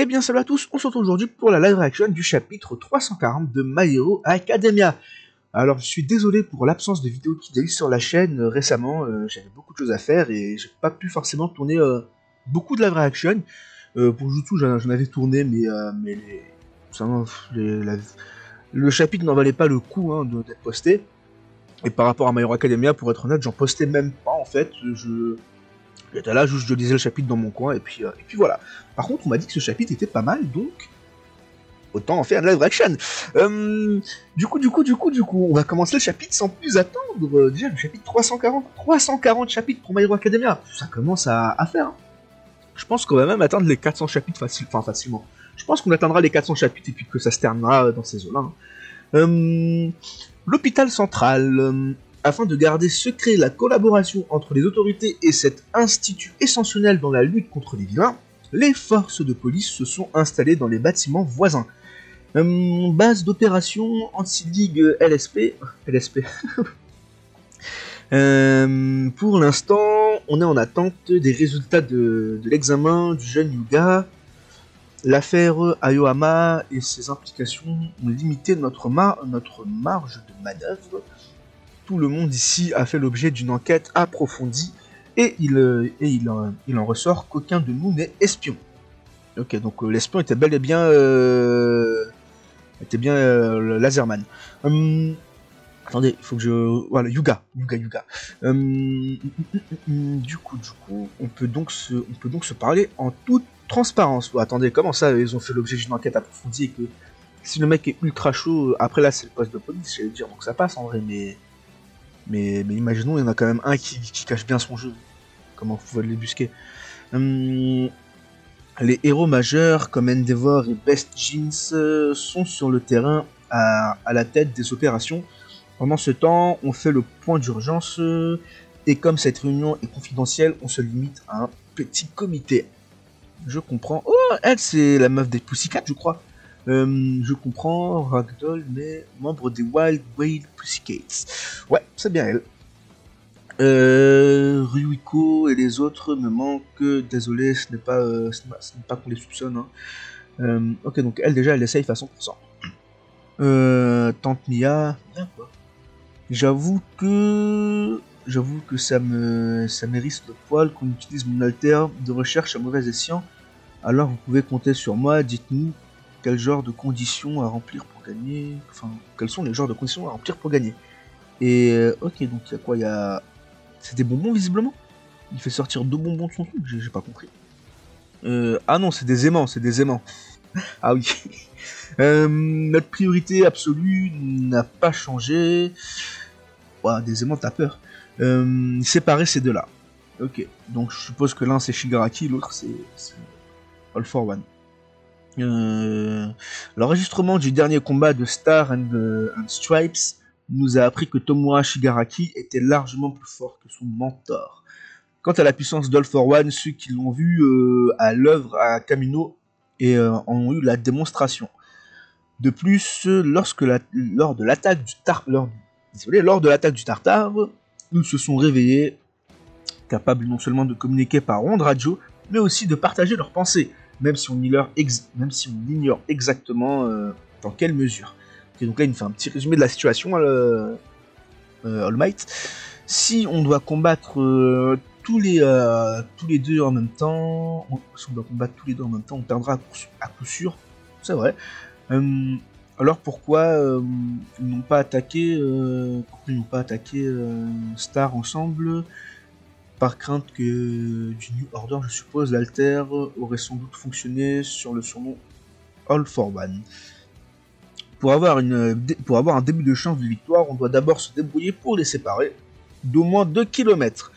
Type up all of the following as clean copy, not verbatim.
Eh bien salut à tous, on se retrouve aujourd'hui pour la live reaction du chapitre 340 de My Hero Academia. Alors je suis désolé pour l'absence de vidéos qui délivrent sur la chaîne récemment, j'avais beaucoup de choses à faire et j'ai pas pu forcément tourner beaucoup de live reaction. Pour Jutsu j'en avais tourné mais le chapitre n'en valait pas le coup d'être posté. Et par rapport à My Hero Academia, pour être honnête, j'en postais même pas en fait. J'étais là, juste je lisais le chapitre dans mon coin, et puis voilà. Par contre, on m'a dit que ce chapitre était pas mal, donc autant en faire de live action. Du coup, on va commencer le chapitre sans plus attendre. Déjà, le chapitre 340 chapitres pour My Hero Academia. Ça commence à faire. Hein. Je pense qu'on va même atteindre les 400 chapitres facilement. Je pense qu'on atteindra les 400 chapitres et puis que ça se terminera dans ces eaux-là. Hein. L'hôpital central. Afin de garder secret la collaboration entre les autorités et cet institut essentiel dans la lutte contre les vilains, les forces de police se sont installées dans les bâtiments voisins. Base d'opération anti-ligue LSP. Pour l'instant, on est en attente des résultats de l'examen du jeune Yuga. L'affaire Aoyama et ses implications ont limité notre marge de manœuvre. Tout le monde ici a fait l'objet d'une enquête approfondie et il en ressort qu'aucun de nous n'est espion. Ok, donc l'espion était bel et bien Laserman. Attendez, il faut que je... Voilà, Yuga. Du coup, on peut donc se parler en toute transparence. Bon, attendez, comment ça, ils ont fait l'objet d'une enquête approfondie et que si le mec est ultra chaud, après là c'est le poste de police, j'allais dire, donc ça passe en vrai, mais imaginons, il y en a quand même un qui cache bien son jeu. Comment vous pouvez l'ébusquer. Les héros majeurs comme Endeavor et Best Jeans sont sur le terrain à la tête des opérations. Pendant ce temps, on fait le point d'urgence et comme cette réunion est confidentielle, on se limite à un petit comité. Je comprends. Oh, elle c'est la meuf des Pussycat, je crois. Je comprends, Ragdoll, mais membre des Wild Whale Pussycats. Ouais, c'est bien elle. Ryuiko et les autres me manquent. Désolé, ce n'est pas qu'on les soupçonne. Hein. Ok, donc elle déjà, elle est safe à 100%. Tante Mia, bien quoi. J'avoue que ça mérite le poil qu'on utilise mon alter de recherche à mauvais escient. Alors vous pouvez compter sur moi. Dites-nous quel genre de conditions à remplir pour gagner. Enfin, quels sont les genres de conditions à remplir pour gagner. Et ok, donc il y a quoi? Il y a... C'est des bonbons visiblement. Il fait sortir 2 bonbons de son truc, j'ai pas compris. Ah non, c'est des aimants, Ah oui. Notre priorité absolue n'a pas changé. Ouah, des aimants, t'as peur. Séparer ces deux-là. Ok, donc je suppose que l'un c'est Shigaraki, l'autre c'est All for One. L'enregistrement du dernier combat de Star and Stripes nous a appris que Tomoa Shigaraki était largement plus fort que son mentor. Quant à la puissance d'All for One, ceux qui l'ont vu à l'œuvre à Kamino en ont eu la démonstration. De plus, lors de l'attaque du Tartare, ils se sont réveillés, capables non seulement de communiquer par ondes radio, mais aussi de partager leurs pensées, même si on ignore exactement dans quelle mesure. Et donc là, il me fait un petit résumé de la situation, All Might. Si on doit combattre tous les deux en même temps, on perdra à coup sûr, c'est vrai. Alors pourquoi ils n'ont pas attaqué Star ensemble? Par crainte que du New Order, je suppose, l'Alter aurait sans doute fonctionné sur le surnom All for One. Pour avoir un début de chance de victoire, on doit d'abord se débrouiller pour les séparer d'au moins 2 km.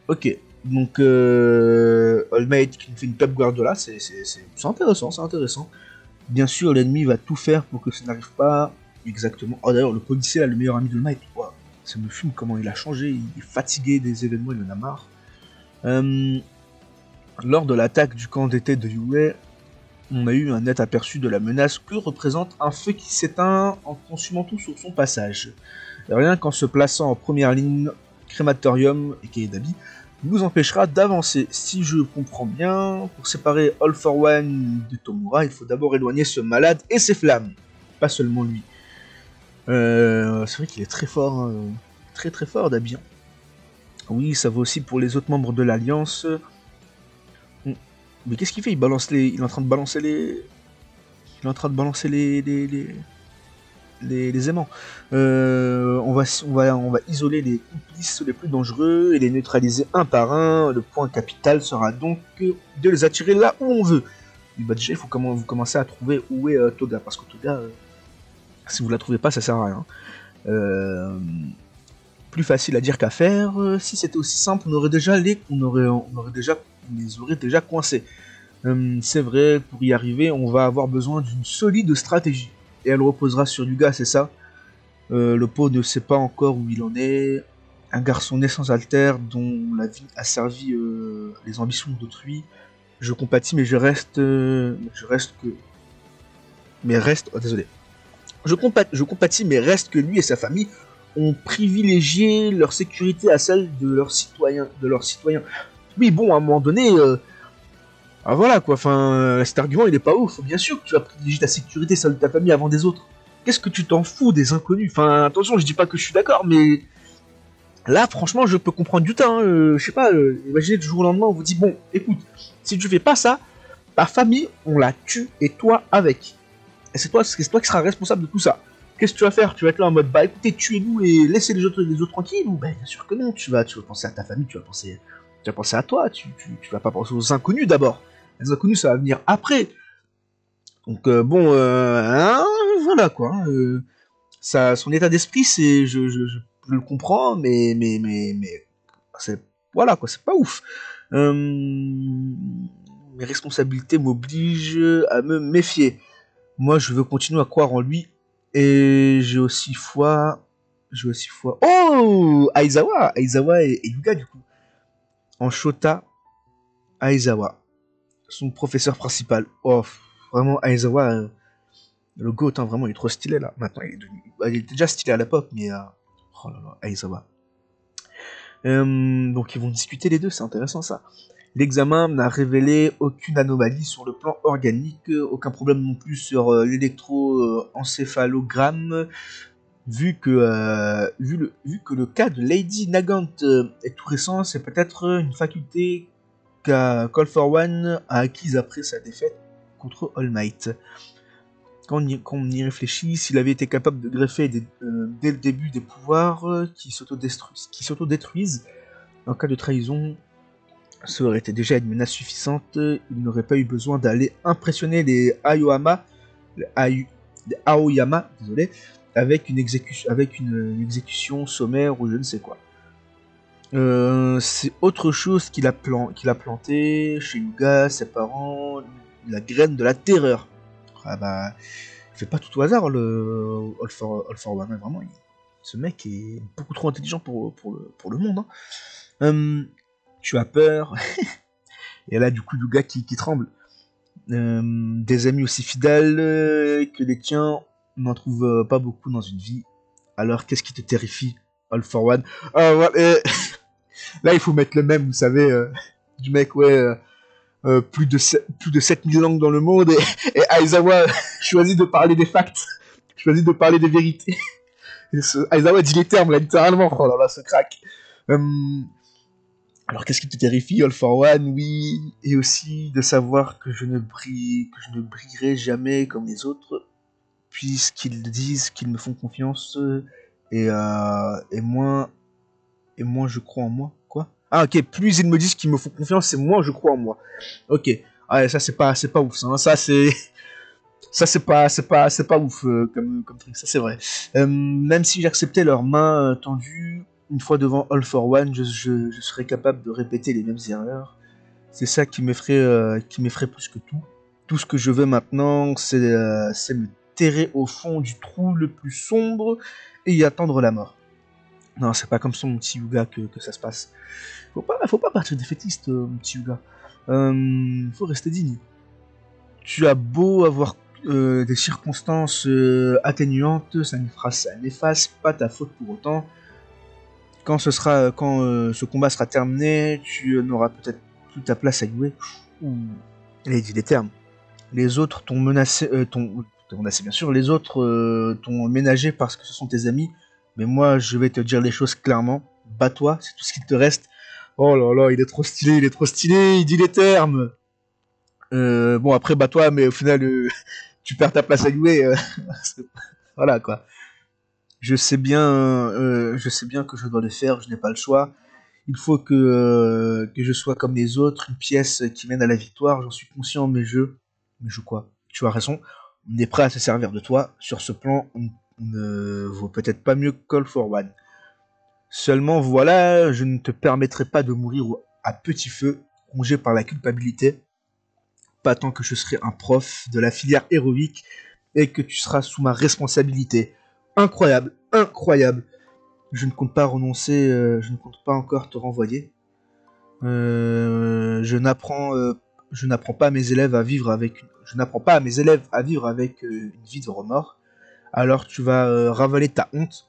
Ok, donc All Might qui fait une top Guardiola, c'est intéressant. Bien sûr, l'ennemi va tout faire pour que ça n'arrive pas exactement. Oh d'ailleurs, le policier là, le meilleur ami de All Might, wow, ça me fume comment il a changé, il est fatigué des événements, il en a marre. Lors de l'attaque du camp d'été de Yue, on a eu un net aperçu de la menace que représente un feu qui s'éteint en consumant tout sur son passage. Rien qu'en se plaçant en première ligne, Crématorium, et Dabi, nous empêchera d'avancer. Si je comprends bien, pour séparer All for One de Tomura, il faut d'abord éloigner ce malade et ses flammes. Pas seulement lui. C'est vrai qu'il est très fort, hein. Très très fort Dabian. Oui, ça vaut aussi pour les autres membres de l'Alliance. Mais qu'est-ce qu'il fait? Il est en train de balancer les... Il est en train de balancer les aimants. On va isoler les complices les plus dangereux et les neutraliser un par un. Le point capital sera donc de les attirer là où on veut. Bah déjà, il faut vous commencer à trouver où est Toga, parce que Toga, si vous la trouvez pas, ça sert à rien. Plus facile à dire qu'à faire. Si c'était aussi simple, on aurait déjà les aurait déjà coincés. C'est vrai, pour y arriver, on va avoir besoin d'une solide stratégie. Et elle reposera sur Yuga, c'est ça. Le pot ne sait pas encore où il en est. Un garçon né sans alter, dont la vie a servi les ambitions d'autrui. Je compatis, mais je reste compatis, mais reste que lui et sa famille ont privilégié leur sécurité à celle de leurs citoyens. Oui, bon, à un moment donné, ah voilà quoi, enfin, cet argument il est pas ouf. Bien sûr que tu vas privilégier ta sécurité, celle de ta famille avant des autres. Qu'est-ce que tu t'en fous des inconnus? Enfin, attention, je dis pas que je suis d'accord, mais là, franchement, je peux comprendre du temps. Je sais pas, imaginez du jour au lendemain, on vous dit, bon, écoute, si tu fais pas ça, ta famille, on la tue et toi avec. Et c'est toi qui seras responsable de tout ça. Qu'est-ce que tu vas faire? Tu vas être là en mode, bah écoutez, tuez-nous et laissez les autres tranquilles? Ou bah bien sûr que non, tu vas penser à ta famille, tu vas penser à toi, tu vas pas penser aux inconnus d'abord. Les inconnus, ça va venir après. Donc bon, hein, voilà quoi. Son état d'esprit, c'est, je le comprends, mais c'est, voilà quoi, c'est pas ouf. Mes responsabilités m'obligent à me méfier. Moi, je veux continuer à croire en lui. Et j'ai aussi foi. Oh, Aizawa et Yuga, du coup. En Shota, Aizawa. Son professeur principal. Oh, vraiment, Aizawa, le GOAT, hein, vraiment, il est trop stylé, là. Maintenant, il était déjà stylé à l'époque, mais... oh là là, Aizawa. Donc, ils vont discuter les deux, c'est intéressant, ça. L'examen n'a révélé aucune anomalie sur le plan organique, aucun problème non plus sur l'électroencéphalogramme, vu que le cas de Lady Nagant est tout récent, c'est peut-être une faculté qu'All for One a acquise après sa défaite contre All Might. Quand on y réfléchit, s'il avait été capable de greffer dès le début des pouvoirs qui s'autodétruisent en cas de trahison, ça aurait été déjà une menace suffisante. Il n'aurait pas eu besoin d'aller impressionner les Aoyama, désolé, avec une exécution sommaire ou je ne sais quoi. C'est autre chose qu'il a planté chez Yuga, ses parents, la graine de la terreur. Ah bah, il fait pas tout au hasard le All for One, hein, vraiment. Ce mec est beaucoup trop intelligent pour le monde. Hein. Tu as peur. Et là, du coup, Yuga qui tremble. Des amis aussi fidèles que les tiens, on n'en trouve pas beaucoup dans une vie. Alors, qu'est-ce qui te terrifie, All for One? Là, il faut mettre le même, vous savez, du mec, ouais, plus de 7000 langues dans le monde, et Aizawa choisit de parler des facts, choisit de parler des vérités. Aizawa dit les termes, là, littéralement. Oh là là, ce crack. Alors, qu'est-ce qui te terrifie, All for One? Oui, et aussi de savoir que je ne brillerai jamais comme les autres, puisqu'ils disent qu'ils me font confiance, et moins je crois en moi. Quoi? Ah, ok, plus ils me disent qu'ils me font confiance, et moins je crois en moi. Ok, ah, ça c'est pas ouf, ça, hein. Ça c'est pas ouf comme truc, ça c'est vrai. Même si j'acceptais leurs mains tendues, une fois devant All for One, je serais capable de répéter les mêmes erreurs. C'est ça qui m'effraie plus que tout. Tout ce que je veux maintenant, c'est me terrer au fond du trou le plus sombre et y attendre la mort. Non, c'est pas comme ça, mon petit Yuga, que ça se passe. Faut pas partir défaitiste, mon petit Yuga. Faut rester digne. Tu as beau avoir des circonstances atténuantes, ça n'efface pas ta faute pour autant. quand ce combat sera terminé, tu n'auras peut-être plus ta place à Yue. Il a dit les termes. Les autres t'ont menacé, t'ont menacé bien sûr, les autres t'ont ménagé parce que ce sont tes amis, mais moi je vais te dire les choses clairement, bats-toi, c'est tout ce qu'il te reste. Oh là là, il est trop stylé, il dit les termes. Bon après bats-toi, mais au final tu perds ta place à Yue, voilà quoi. Je sais bien que je dois le faire, je n'ai pas le choix. Il faut que je sois comme les autres, une pièce qui mène à la victoire, j'en suis conscient, mais je quoi? Tu as raison, on est prêt à se servir de toi. Sur ce plan, on ne vaut peut-être pas mieux que Call for One. Seulement voilà, je ne te permettrai pas de mourir à petit feu, rongé par la culpabilité, pas tant que je serai un prof de la filière héroïque et que tu seras sous ma responsabilité. Incroyable, incroyable. Je ne compte pas renoncer, je ne compte pas encore te renvoyer. Je n'apprends pas à mes élèves à vivre avec une vie de remords. Alors tu vas ravaler ta honte,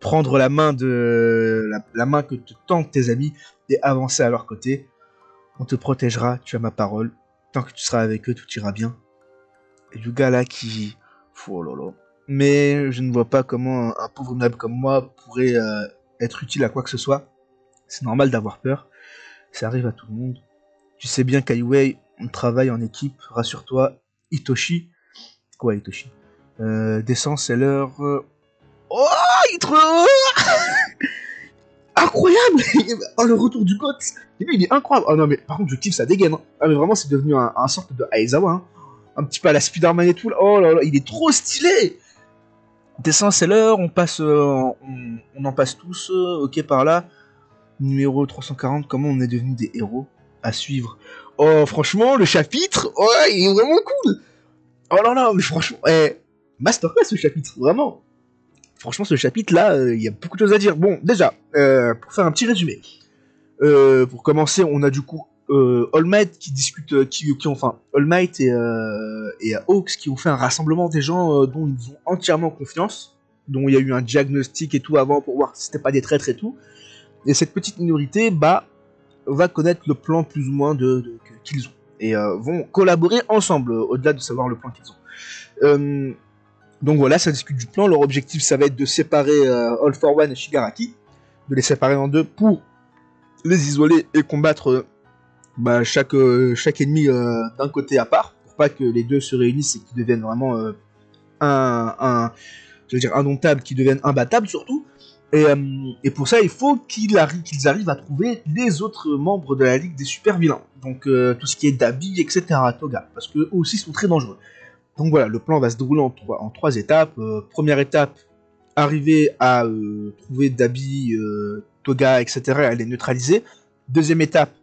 prendre la main la main que te tendent tes amis et avancer à leur côté. On te protégera, tu as ma parole. Tant que tu seras avec eux, tout ira bien. Et du gars là qui... Oh là là. Mais je ne vois pas comment un pauvre noble comme moi pourrait être utile à quoi que ce soit. C'est normal d'avoir peur. Ça arrive à tout le monde. Tu sais bien qu'à Yue, on travaille en équipe. Rassure-toi, Hitoshi. Quoi, Hitoshi descend, c'est l'heure. Oh, il est trop... Incroyable. Oh, le retour du GOAT. Il est incroyable. Oh non, mais par contre, je kiffe sa dégaine. Hein. Ah, mais vraiment, c'est devenu un sorte de Aizawa. Hein. Un petit peu à la Spider-Man et tout. Là. Oh là là, il est trop stylé. Descend, c'est l'heure. On passe, on en passe tous. Ok, par là. Numéro 340, comment on est devenu des héros à suivre. Oh, franchement, le chapitre, oh, il est vraiment cool. Oh là là, mais franchement, masterclass ce chapitre, vraiment. Franchement, ce chapitre-là, il y a beaucoup de choses à dire. Bon, déjà, pour faire un petit résumé. Pour commencer, on a du coup All Might qui discute, All Might et Hawks qui ont fait un rassemblement des gens dont ils ont entièrement confiance, dont il y a eu un diagnostic et tout avant pour voir si c'était pas des traîtres et tout. Et cette petite minorité, va connaître le plan plus ou moins qu'ils ont. Et vont collaborer ensemble, au-delà de savoir le plan qu'ils ont. Donc voilà, ça discute du plan. Leur objectif, ça va être de séparer All for One et Shigaraki, de les séparer en deux pour les isoler et combattre chaque ennemi d'un côté à part, pour pas que les deux se réunissent et qu'ils deviennent vraiment indomptables, qu'ils deviennent imbattables surtout. Et pour ça, il faut qu'ils arrivent à trouver les autres membres de la Ligue des super vilains. Donc tout ce qui est Dabi, etc., Toga, parce qu'eux aussi sont très dangereux. Donc voilà, le plan va se dérouler en trois étapes. Première étape, arriver à trouver Dabi, Toga, etc., et à les neutraliser. Deuxième étape,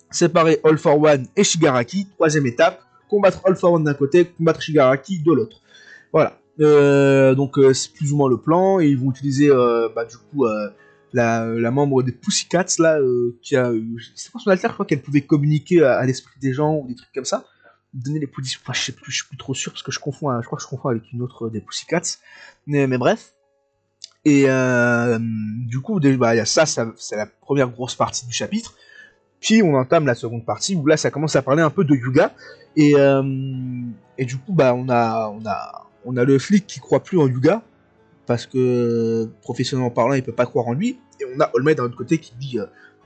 séparer All for One et Shigaraki. Troisième étape, combattre All for One d'un côté, combattre Shigaraki de l'autre. Voilà. Donc c'est plus ou moins le plan, et ils vont utiliser du coup la membre des Pussycats là qui a c'est pas son alter, je crois qu'elle pouvait communiquer à l'esprit des gens ou des trucs comme ça, donner les positions, enfin, je suis plus trop sûr parce que je crois que je confonds avec une autre des Pussycats, mais bref. Et du coup il y a ça c'est la première grosse partie du chapitre. Puis on entame la seconde partie où là ça commence à parler un peu de Yuga, et du coup on a le flic qui croit plus en Yuga, parce que professionnellement parlant il peut pas croire en lui, et on a All Might d'un autre côté qui dit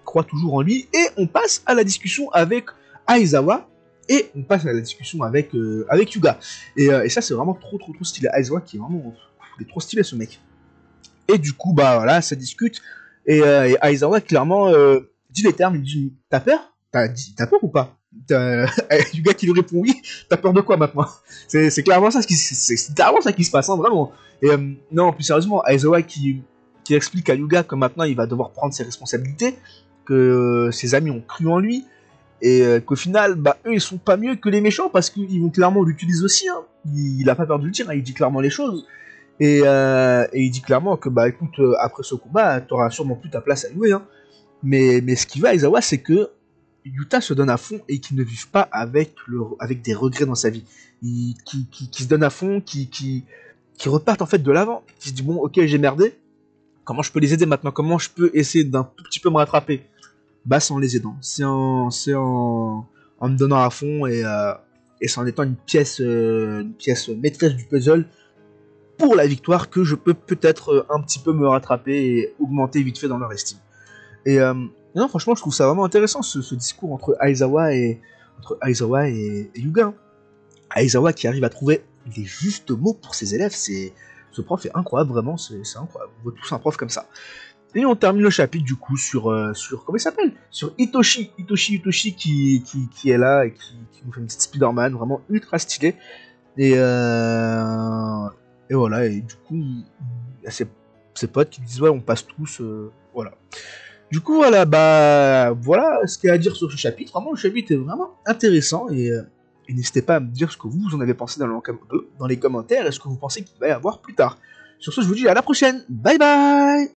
croit toujours en lui, et on passe à la discussion avec Aizawa, et on passe à la discussion avec Yuga, et ça c'est vraiment trop stylé. Aizawa qui est vraiment, il est trop stylé ce mec. Et du coup voilà, ça discute, et Aizawa clairement dit les termes, il dit t'as peur? T'as peur ou pas? Yuga qui lui répond oui, t'as peur de quoi maintenant? C'est clairement ça c'est littéralement ça qui se passe, hein, vraiment. Et non, plus sérieusement, Aizawa qui explique à Yuga que maintenant il va devoir prendre ses responsabilités, que ses amis ont cru en lui, et qu'au final, eux ils sont pas mieux que les méchants parce qu'ils vont clairement l'utiliser aussi. Hein. Il a pas peur de le dire, hein, il dit clairement les choses. Et il dit clairement que écoute, après ce combat, t'auras sûrement plus ta place à jouer. Hein. Mais ce qui va, Aizawa, c'est que Yuta se donne à fond et qu'il ne vive pas avec des regrets dans sa vie. Qui se donne à fond, qui repart en fait de l'avant, qui se dit bon ok j'ai merdé, comment je peux les aider maintenant, comment je peux essayer d'un tout petit peu me rattraper. Bah c'est en les aidant, en me donnant à fond et c'est en étant une pièce maîtresse du puzzle pour la victoire que je peux peut-être un petit peu me rattraper et augmenter vite fait dans leur estime. Et non, franchement, je trouve ça vraiment intéressant ce discours entre Aizawa et Yuga. Hein. Aizawa qui arrive à trouver les justes mots pour ses élèves, ce prof est incroyable, vraiment, c'est incroyable. On voit tous un prof comme ça. Et on termine le chapitre du coup sur comment il s'appelle, sur Itoshi qui est là et qui nous fait une petite Spider-Man vraiment ultra stylée. Et voilà, et du coup, il y a ses potes qui disent ouais, on passe tous, voilà. Du coup, voilà, bah voilà ce qu'il y a à dire sur ce chapitre. Vraiment, le chapitre est vraiment intéressant et n'hésitez pas à me dire ce que vous en avez pensé dans les commentaires et ce que vous pensez qu'il va y avoir plus tard. Sur ce, je vous dis à la prochaine. Bye bye.